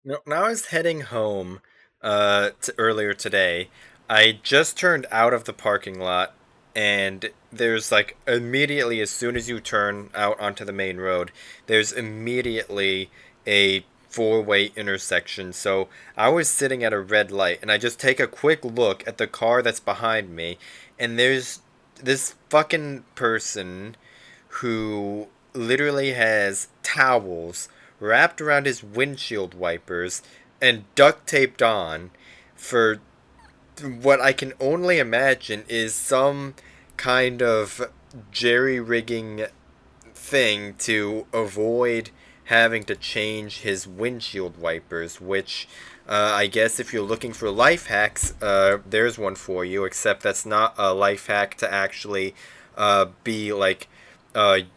No, now I was heading home earlier today. I just turned out of the parking lot, and there's like immediately, as soon as you turn out onto the main road, there's immediately a four-way intersection. So I was sitting at a red light, and I just take a quick look at the car that's behind me, and there's this fucking person who literally has towels wrapped around his windshield wipers and duct taped on for what I can only imagine is some kind of jerry rigging thing to avoid having to change his windshield wipers, which I guess if you're looking for life hacks, there's one for you, except that's not a life hack to actually be like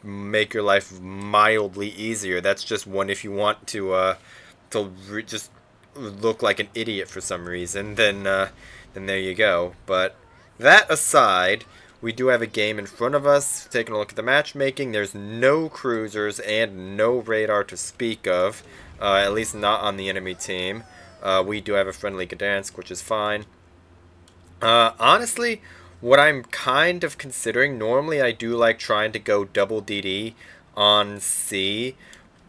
make your life mildly easier. That's just one if you want to just look like an idiot for some reason. Then there you go. But that aside, we do have a game in front of us. Taking a look at the matchmaking, there's no cruisers and no radar to speak of, at least not on the enemy team. We do have a friendly Gdansk, which is fine. Honestly, what I'm kind of considering, normally I do like trying to go double DD on C,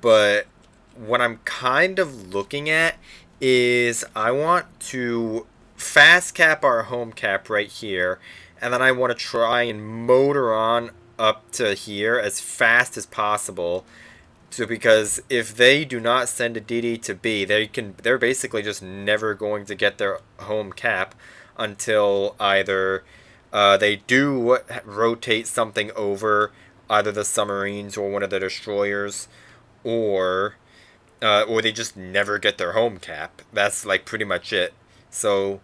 but what I'm kind of looking at is I want to fast cap our home cap right here, and then I want to try and motor on up to here as fast as possible. So because if they do not send a DD to B, they're basically just never going to get their home cap until either they do rotate something over either the submarines or one of the destroyers, or or they just never get their home cap. That's like pretty much it. So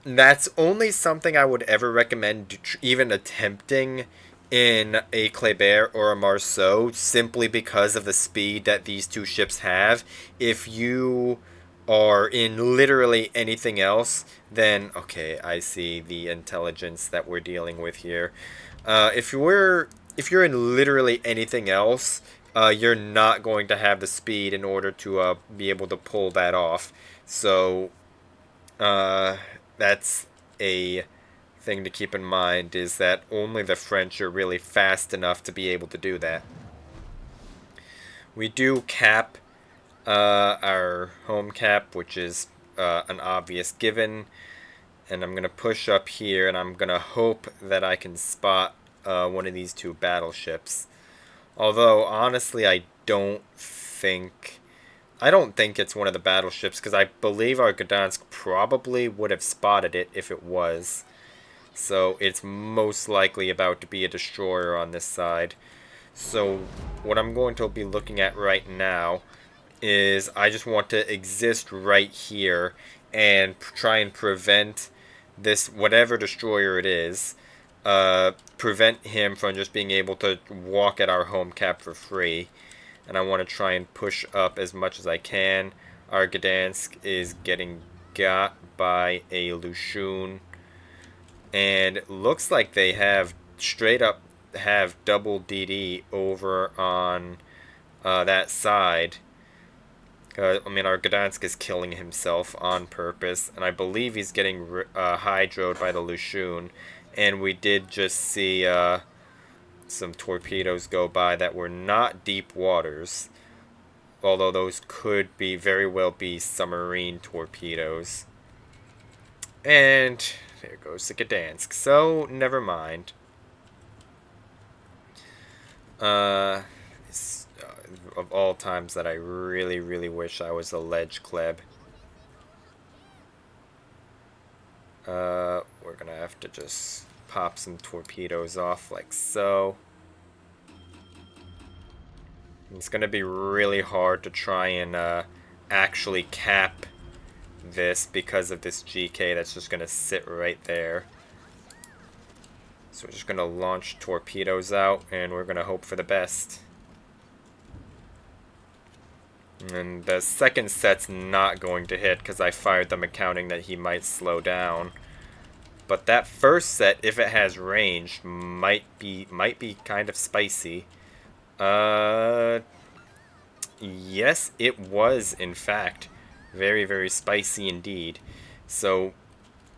that's only something I would ever recommend even attempting in a Kleber or a Marceau, simply because of the speed that these two ships have. If you are in literally anything else, then okay, I see the intelligence that we're dealing with here. If you're in literally anything else, you're not going to have the speed in order to be able to pull that off. So uh, that's a thing to keep in mind, is that only the French are really fast enough to be able to do that. We do cap our home cap, which is an obvious given, and I'm going to push up here, and I'm going to hope that I can spot one of these two battleships. Although, honestly, I don't think it's one of the battleships, because I believe our Gdansk probably would have spotted it if it was. So it's most likely about to be a destroyer on this side. So what I'm going to be looking at right now is I just want to exist right here and try and prevent this, whatever destroyer it is, prevent him from just being able to walk at our home cap for free. And I want to try and push up as much as I can. Our Gdansk is getting got by a Lushun, and looks like they have straight up have double DD over on that side. I mean, our Gdansk is killing himself on purpose, and I believe he's getting hydroed by the Lushun. And we did just see some torpedoes go by that were not deep waters, although those could be very well be submarine torpedoes. And there goes the Gdansk. So never mind. Uh, of all times that I really, really wish I was a ledge kleb. We're gonna have to just pop some torpedoes off like so. It's gonna be really hard to try and actually cap this because of this GK that's just gonna sit right there. So we're just gonna launch torpedoes out, and we're gonna hope for the best. And the second set's not going to hit because I fired them accounting that he might slow down. But that first set, if it has range, might be kind of spicy. Yes, it was in fact Very, very spicy indeed. So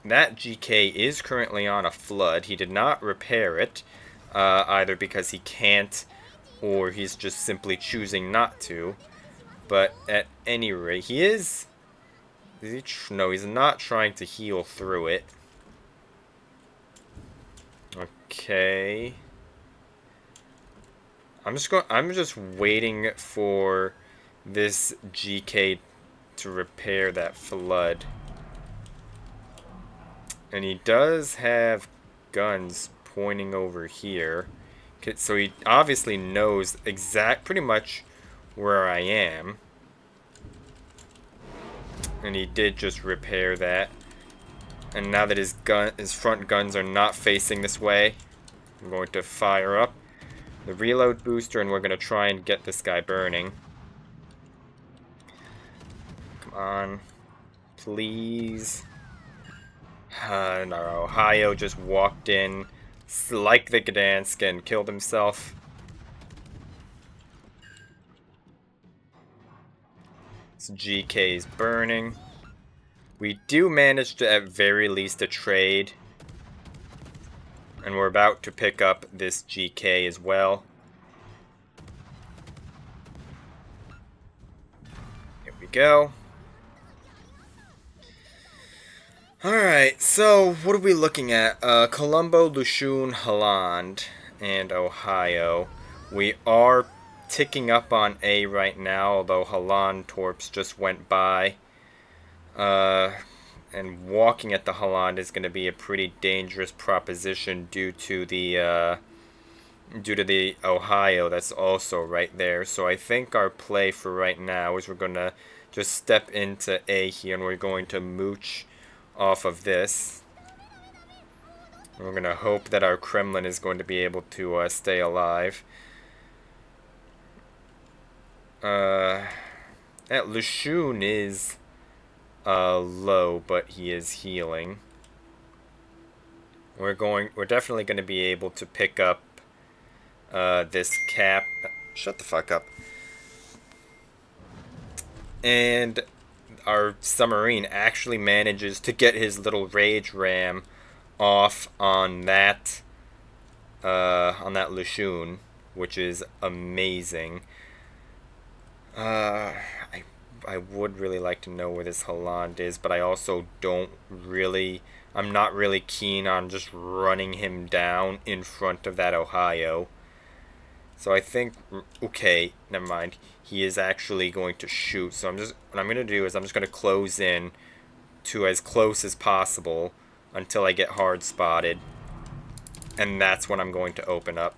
that GK is currently on a flood. He did not repair it, either because he can't or he's just simply choosing not to. But at any rate, he is... no, he's not trying to heal through it. Okay. I'm just waiting for this GK to repair that flood. And he does have guns pointing over here. So he obviously knows pretty much where I am. And he did just repair that. And now that his front guns are not facing this way, I'm going to fire up the reload booster, and we're going to try and get this guy burning. Come on. Please. And our Ohio just walked in, like the Gdansk, and killed himself. This GK is burning. We do manage to, at very least, a trade. And we're about to pick up this GK as well. Here we go. Alright, so what are we looking at? Colombo, Lushun, Holland, and Ohio. We are ticking up on A right now, although Holland Torps just went by. And walking at the Holland is going to be a pretty dangerous proposition due to the Ohio that's also right there. So I think our play for right now is we're going to just step into A here, and we're going to mooch off of this. And we're going to hope that our Kremlin is going to be able to stay alive. Lushun is low, but he is healing. We're definitely going to be able to pick up this cap. Shut the fuck up. And our submarine actually manages to get his little rage ram off on that Lushun, which is amazing. I would really like to know where this Holland is, but I also I'm not really keen on just running him down in front of that Ohio. So I think, okay, never mind. He is actually going to shoot. So what I'm going to do is I'm just going to close in to as close as possible until I get hard spotted. And that's when I'm going to open up.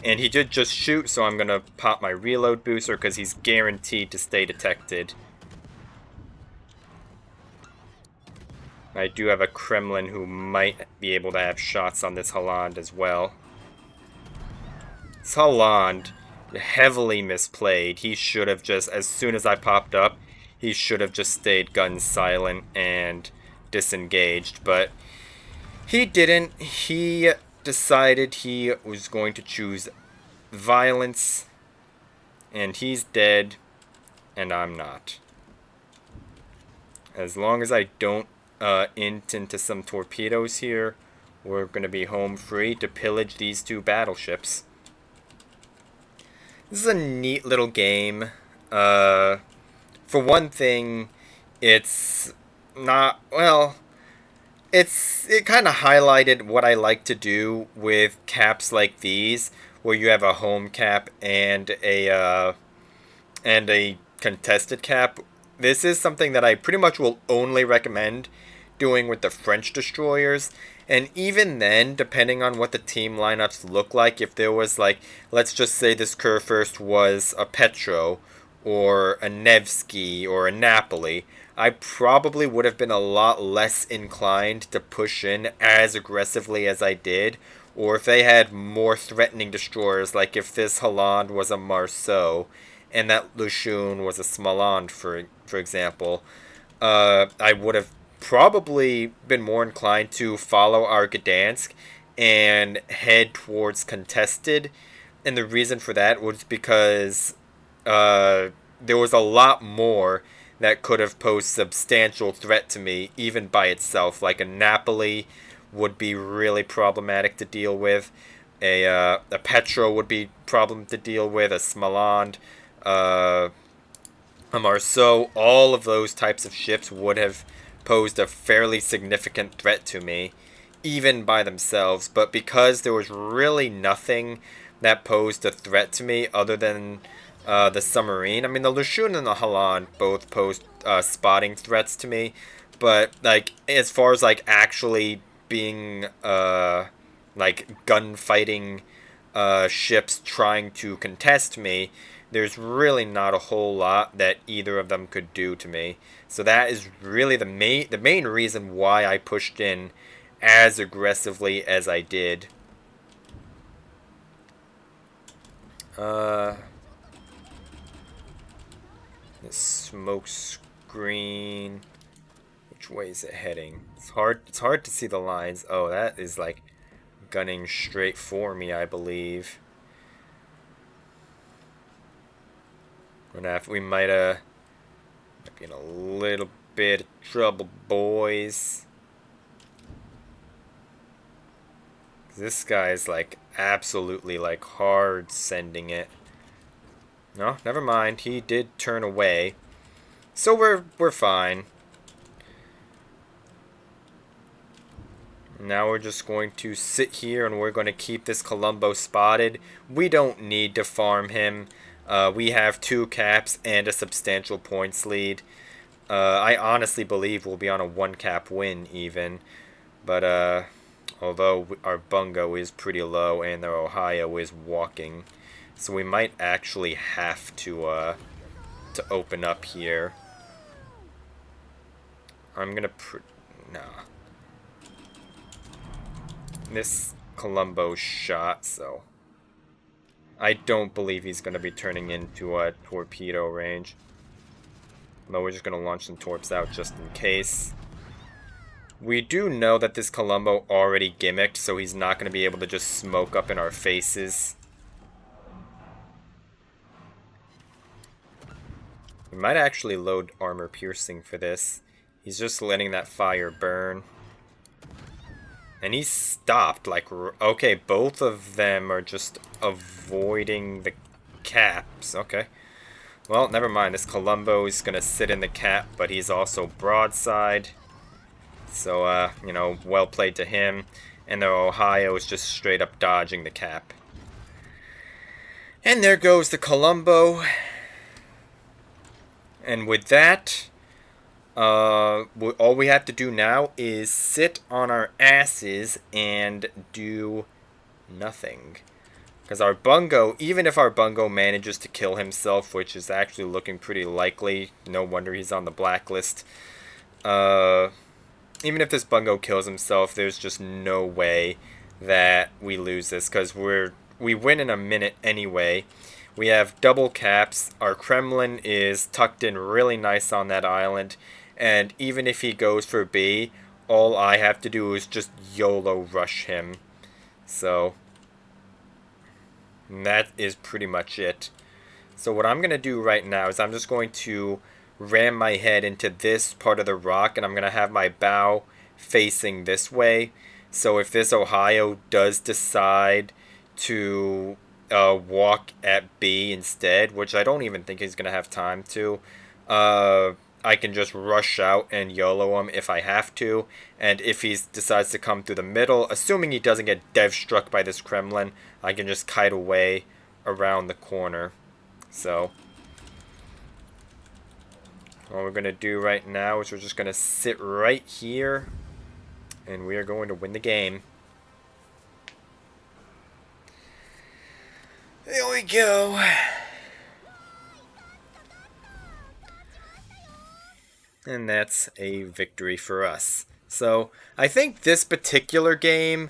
And he did just shoot, so I'm going to pop my reload booster because he's guaranteed to stay detected. I do have a Kremlin who might be able to have shots on this Holland as well. This Holland, heavily misplayed. He should have just, as soon as I popped up, he should have just stayed gun silent and disengaged. But he didn't. He decided he was going to choose violence, and he's dead, and I'm not. As long as I don't into some torpedoes here, we're going to be home free to pillage these two battleships. This is a neat little game. For one thing, it's not, well, it kind of highlighted what I like to do with caps like these, where you have a home cap and a contested cap. This is something that I pretty much will only recommend doing with the French destroyers. And even then, depending on what the team lineups look like, if there was, like, let's just say this Kurfürst was a Petro or a Nevsky or a Napoli, I probably would have been a lot less inclined to push in as aggressively as I did. Or if they had more threatening destroyers, like if this Holland was a Marceau and that Lushun was a Smolensk, for example, I would have probably been more inclined to follow our Gdansk and head towards contested. And the reason for that was because there was a lot more that could have posed substantial threat to me, even by itself. Like a Napoli would be really problematic to deal with. A Petro would be problem to deal with. A Smoland, a Marceau, all of those types of ships would have posed a fairly significant threat to me, even by themselves. But because there was really nothing that posed a threat to me other than the submarine. I mean, the Lushun and the Holland both posed spotting threats to me, but like as far as like actually being like gunfighting ships trying to contest me, there's really not a whole lot that either of them could do to me. So that is really the main reason why I pushed in as aggressively as I did. The smoke screen. Which way is it heading? It's hard to see the lines. Oh, that is like gunning straight for me, I believe. We might be in a little bit of trouble, boys. This guy is like absolutely like hard sending it. No, never mind. He did turn away. So we're fine. Now we're just going to sit here and we're going to keep this Colombo spotted. We don't need to farm him. We have 2 caps and a substantial points lead. I honestly believe we'll be on a 1-cap win even. But although our bungo is pretty low and their Ohio is walking, so we might actually have to open up here. I'm gonna nah. This Colombo shot, so I don't believe he's gonna be turning into a torpedo range. Although we're just gonna launch some torps out just in case. We do know that this Colombo already gimmicked, so he's not gonna be able to just smoke up in our faces. We might actually load armor piercing for this. He's just letting that fire burn. And he stopped, like, okay, both of them are just avoiding the caps. Okay. Well, never mind. This Colombo is going to sit in the cap, but he's also broadside. So, you know, well played to him. And the Ohio is just straight up dodging the cap. And there goes the Colombo. And with that, all we have to do now is sit on our asses and do nothing. Because our bungo, even if our bungo manages to kill himself, which is actually looking pretty likely, no wonder he's on the blacklist. Even if this bungo kills himself, there's just no way that we lose this, because we win in a minute anyway. We have double caps. Our Kremlin is tucked in really nice on that island. And even if he goes for B, all I have to do is just YOLO rush him. So that is pretty much it. So what I'm going to do right now is I'm just going to ram my head into this part of the rock, and I'm going to have my bow facing this way. So if this Ohio does decide to walk at B instead, which I don't even think he's going to have time to, I can just rush out and YOLO him if I have to. And if he decides to come through the middle, assuming he doesn't get dev struck by this Kremlin, I can just kite away around the corner. So what we're going to do right now is we're just going to sit right here, and we are going to win the game. There we go. And that's a victory for us. So I think this particular game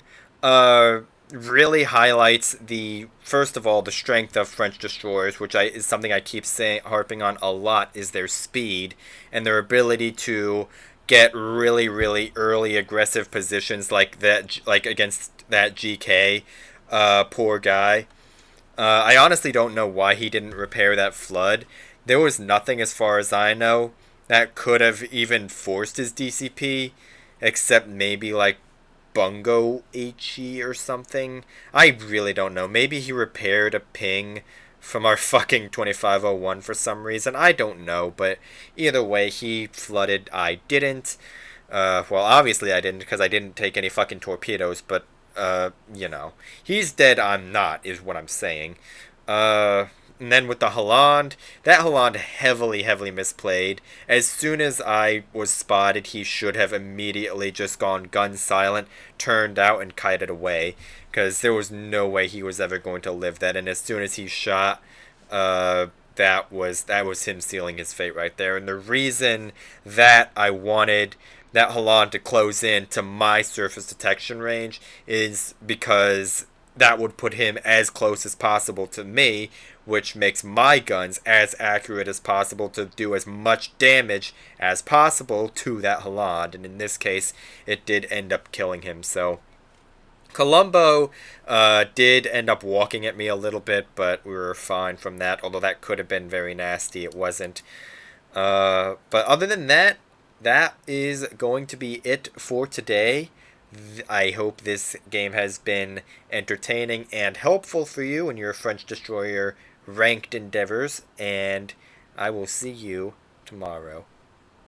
really highlights first of all, the strength of French destroyers, which is something I keep harping on a lot, is their speed and their ability to get really, really early aggressive positions like that, like against that GK. Poor guy. I honestly don't know why he didn't repair that flood. There was nothing, as far as I know, that could have even forced his DCP, except maybe like Bungo HE or something. I really don't know. Maybe he repaired a ping from our fucking 2501 for some reason. I don't know, but either way, he flooded. I didn't. Well, obviously I didn't because I didn't take any fucking torpedoes, but, he's dead, I'm not, is what I'm saying. And then with the Holland, that Holland heavily, heavily misplayed. As soon as I was spotted, he should have immediately just gone gun silent, turned out, and kited away. Because there was no way he was ever going to live that. And as soon as he shot, that was him sealing his fate right there. And the reason that I wanted that Holland to close in to my surface detection range is because that would put him as close as possible to me, which makes my guns as accurate as possible to do as much damage as possible to that Holland. And in this case, it did end up killing him. So Columbo did end up walking at me a little bit, but we were fine from that, although that could have been very nasty. It wasn't. But other than that, that is going to be it for today. I hope this game has been entertaining and helpful for you in your French Destroyer ranked endeavors, and I will see you tomorrow.